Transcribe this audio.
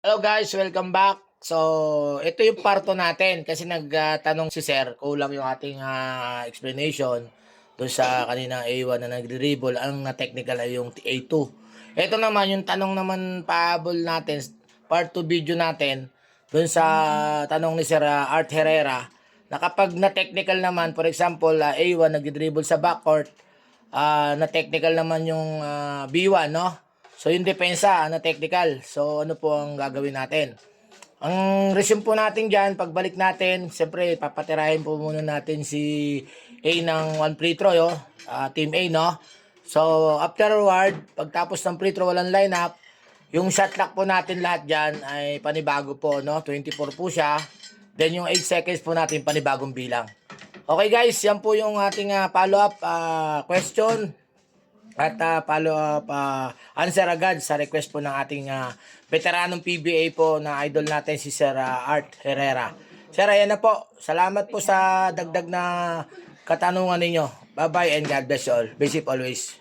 Hello guys, welcome back. So, ito yung parto natin kasi nagtanong si Sir, kulang yung ating explanation doon sa kanina A1 na nagre-dribble, ang na-technical ay yung A2. Ito naman yung tanong naman pahabol natin, part 2 video natin, doon sa tanong ni Sir Art Herrera, na kapag na-technical naman, for example, A1 nagre-dribble sa backcourt, na-technical naman yung B1, no? So, yung depensa, technical. So, ano po ang gagawin natin? Ang resume po natin dyan, pagbalik natin, siyempre, papatirahin po muna natin si A ng 1 free throw, Team A, no? So, afterward, pagtapos ng free throw, walang lineup, yung shot clock po natin lahat dyan ay panibago po, no? 24 po siya. Then, yung 8 seconds po natin, panibagong bilang. Okay guys, yan po yung ating follow-up question. At follow up answer agad sa request po ng ating veteranong PBA po na idol natin si Sir Art Herrera. Sir, ayan na po. Salamat po sa dagdag na katanungan ninyo. Bye-bye and God bless you all. Be safe always.